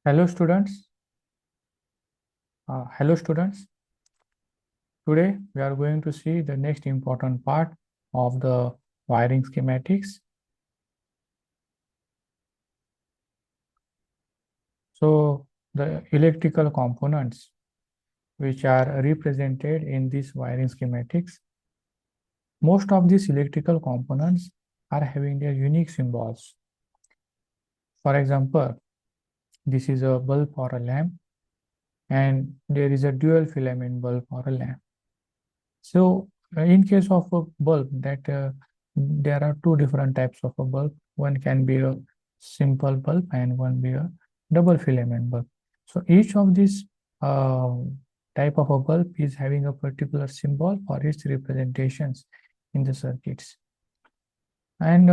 Hello students. Hello students. Today we are going to see the next important part of the wiring schematics. So the electrical components which are represented in this wiring schematics, most of these electrical components are having their unique symbols. For example, this is a bulb or a lamp, and there is a dual filament bulb or a lamp. So in case of a bulb, there are two different types of a bulb. One can be a simple bulb and one be a double filament bulb. So each of these uh, type of a bulb is having a particular symbol for its representations in the circuits. And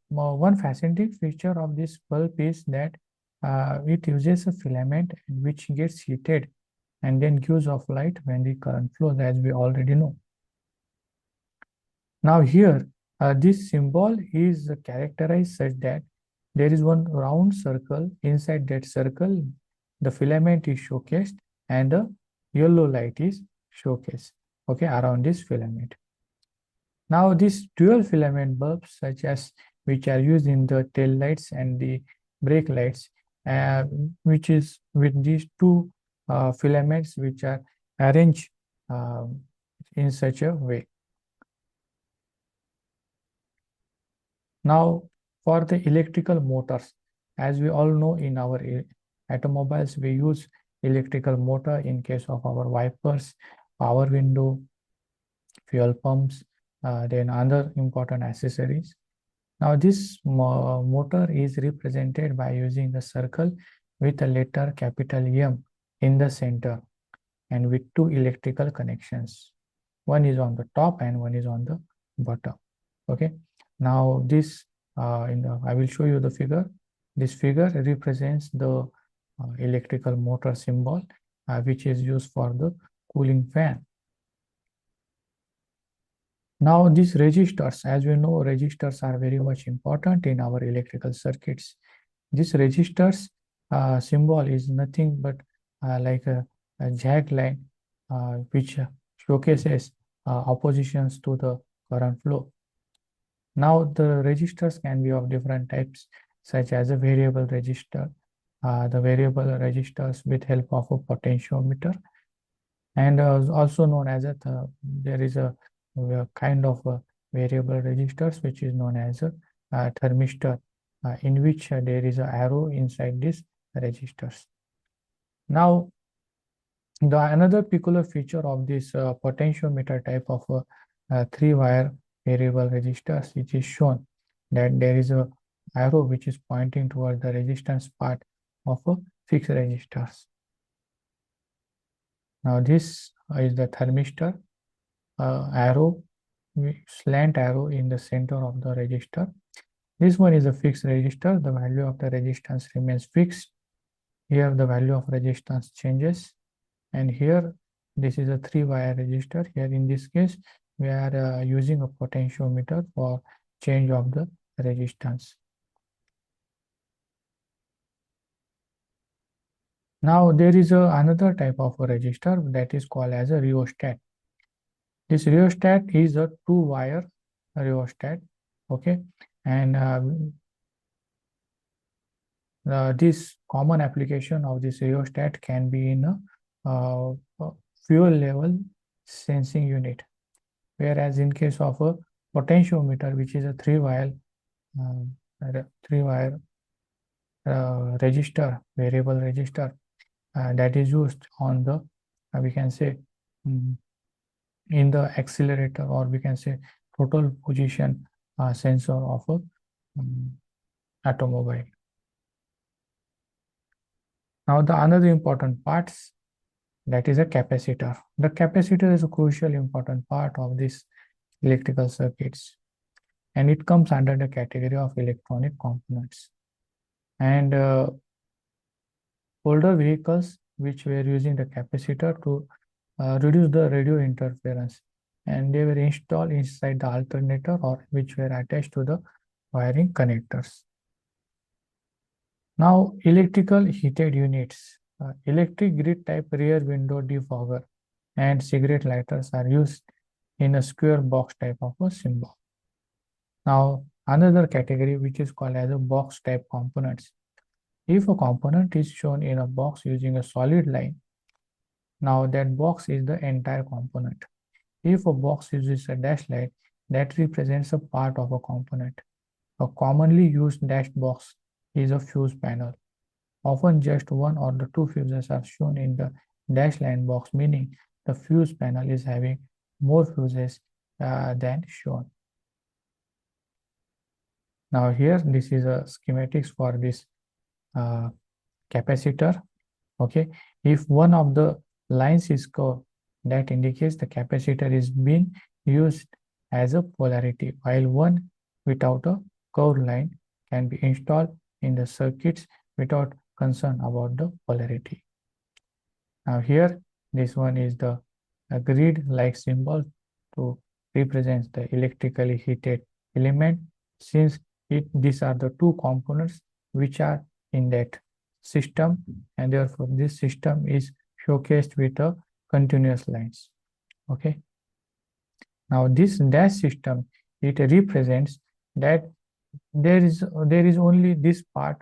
one fascinating feature of this bulb is that it uses a filament which gets heated and then gives off light when the current flows, as we already know. Now here, this symbol is characterized such that there is one round circle. Inside that circle, the filament is showcased and the yellow light is showcased, okay, around this filament. Now these dual filament bulbs, such as which are used in the tail lights and the brake lights, which is with these two filaments which are arranged in such a way. Now, for the electrical motors, as we all know, in our automobiles, we use electrical motor in case of our wipers, power window, fuel pumps, then other important accessories. Now, this motor is represented by using a circle with a letter capital M in the center and with two electrical connections. One is on the top and one is on the bottom. Okay. Now this I will show you the figure. This figure represents the electrical motor symbol, which is used for the cooling fan. Now these resistors, as we know, resistors are very much important in our electrical circuits. This resistors symbol is nothing but like a jagged line, which showcases oppositions to the current flow. Now the resistors can be of different types, such as a variable resistor, the variable resistors with help of a potentiometer, and also known as there is a kind of a variable resistors which is known as a thermistor, in which there is an arrow inside these resistors. Now the another peculiar feature of this potentiometer type of three-wire variable resistors, which is shown that there is a arrow which is pointing towards the resistance part of a fixed resistors. Now this is the thermistor arrow, slant arrow in the center of the resistor. This one is a fixed resistor. The value of the resistance remains fixed. Here the value of resistance changes, and here this is a three-wire resistor. Here in this case we are using a potentiometer for change of the resistance. Now there is another type of a resistor that is called as a rheostat. This rheostat is a two-wire rheostat, okay, and this common application of this rheostat can be in a fuel level sensing unit, whereas in case of a potentiometer, which is a three-wire resistor, variable resistor, that is used on the we can say in the accelerator, or we can say total position sensor of a automobile. Now the another important parts, that is a capacitor. The capacitor is a crucial important part of this electrical circuits, and it comes under the category of electronic components. And older vehicles which were using the capacitor to reduce the radio interference, and they were installed inside the alternator or which were attached to the wiring connectors. Now, electrical heated units. Electric grid type rear window defogger and cigarette lighters are used in a square box type of a symbol. Now, another category which is called as a box type components. If a component is shown in a box using a solid line, now that box is the entire component. If a box uses a dash line, that represents a part of a component. A commonly used dashed box is a fuse panel. Often just one or the two fuses are shown in the dash line box, meaning the fuse panel is having more fuses than shown. Now here, this is a schematics for this uh, capacitor. Okay, if one of the lines is curved, that indicates the capacitor is being used as a polarity, while one without a curved line can be installed in the circuits without concern about the polarity. Now here, this one is the grid-like symbol to represent the electrically heated element, since these are the two components which are in that system, and therefore this system is showcased with a continuous lines. Okay. Now this dash system, it represents that there is only this part,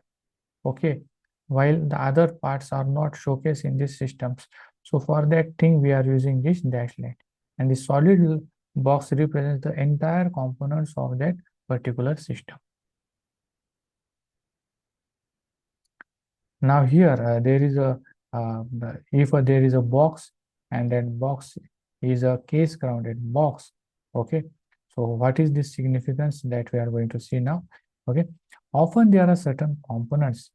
okay, while the other parts are not showcased in these systems. So for that thing, we are using this dash line, and the solid box represents the entire components of that particular system. Now here there is a if there is a box and that box is a case grounded box, okay. So what is the significance that we are going to see now? Okay, often there are certain components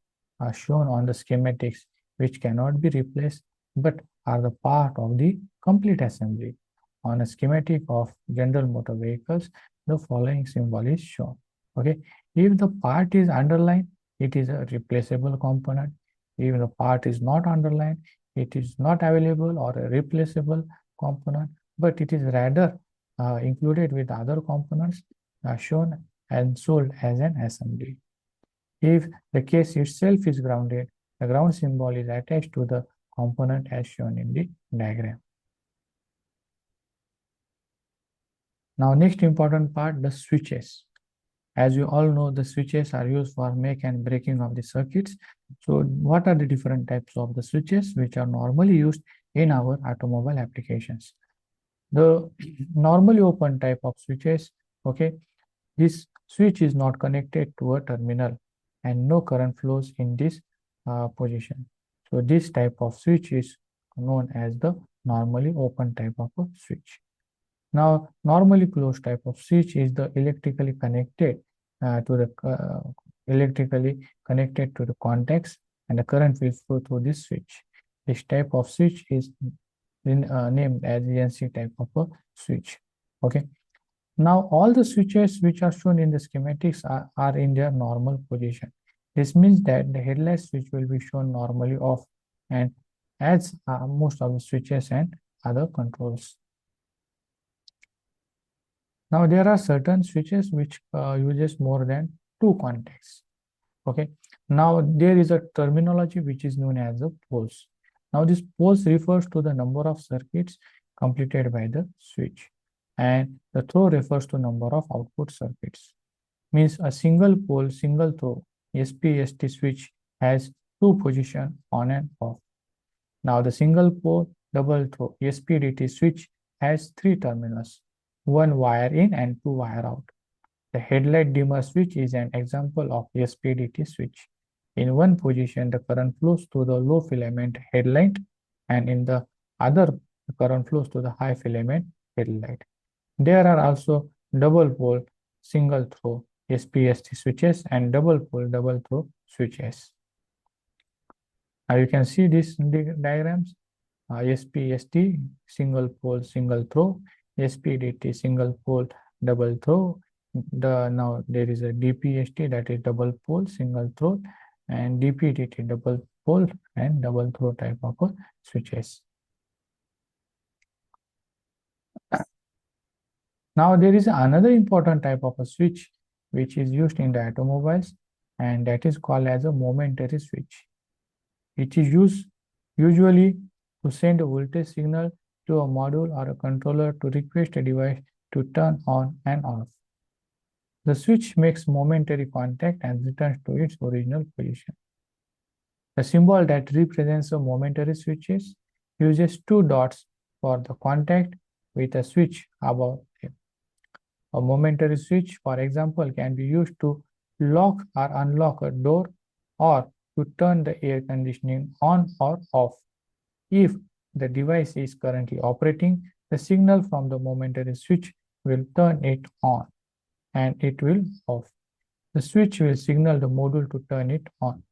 shown on the schematics which cannot be replaced but are the part of the complete assembly. On a schematic of General Motor vehicles, the following symbol is shown. Okay, if the part is underlined, it is a replaceable component. If the part is not underlined, it is not available or a replaceable component, but it is rather included with other components shown and sold as an assembly. If the case itself is grounded, the ground symbol is attached to the component as shown in the diagram. Now, next important part, the switches. As you all know, the switches are used for make and breaking of the circuits. So what are the different types of the switches which are normally used in our automobile applications? The normally open type of switches, okay, this switch is not connected to a terminal and no current flows in this position. So this type of switch is known as the normally open type of a switch. Now, normally closed type of switch is the electrically connected to the contacts, and the current will flow through this switch. This type of switch is named as NC type of a switch. Okay. Now, all the switches which are shown in the schematics are in their normal position. This means that the headlight switch will be shown normally off, and as most of the switches and other controls. Now there are certain switches which uses more than two contacts. Okay. Now there is a terminology which is known as the poles. Now this poles refers to the number of circuits completed by the switch, and the throw refers to number of output circuits. Means a single pole, single throw SPST switch has two positions on and off. Now the single pole double throw SPDT switch has three terminals, one wire in and two wire out. The headlight dimmer switch is an example of SPDT switch. In one position, the current flows to the low filament headlight, and in the other, the current flows to the high filament headlight. There are also double pole, single throw SPST switches and double pole, double throw switches. Now you can see these diagrams. SPST, single pole, single throw, SPDT, single pole, double throw. Now there is a DPST, that is double pole, single throw, and DPDT, double pole and double throw type of switches. Now there is another important type of a switch which is used in the automobiles, and that is called as a momentary switch. It is used usually to send a voltage signal to a module or a controller to request a device to turn on and off. The switch makes momentary contact and returns to its original position. The symbol that represents a momentary switches uses two dots for the contact with a switch above them. A momentary switch, for example, can be used to lock or unlock a door or to turn the air conditioning on or off. If the device is currently operating, the signal from the momentary switch will turn it on and it will off. The switch will signal the module to turn it on.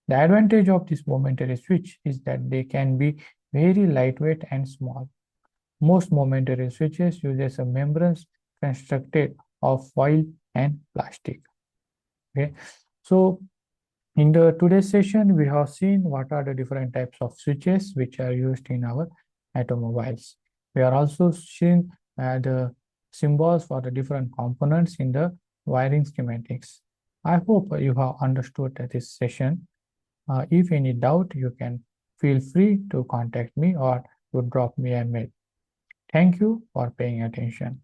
The advantage of this momentary switch is that they can be very lightweight and small. Most momentary switches uses a membranes constructed of foil and plastic. Okay, so in the today's session, we have seen what are the different types of switches which are used in our automobiles. We are also seeing the symbols for the different components in the wiring schematics. I hope you have understood this session. If any doubt, you can feel free to contact me or to drop me a mail. Thank you for paying attention.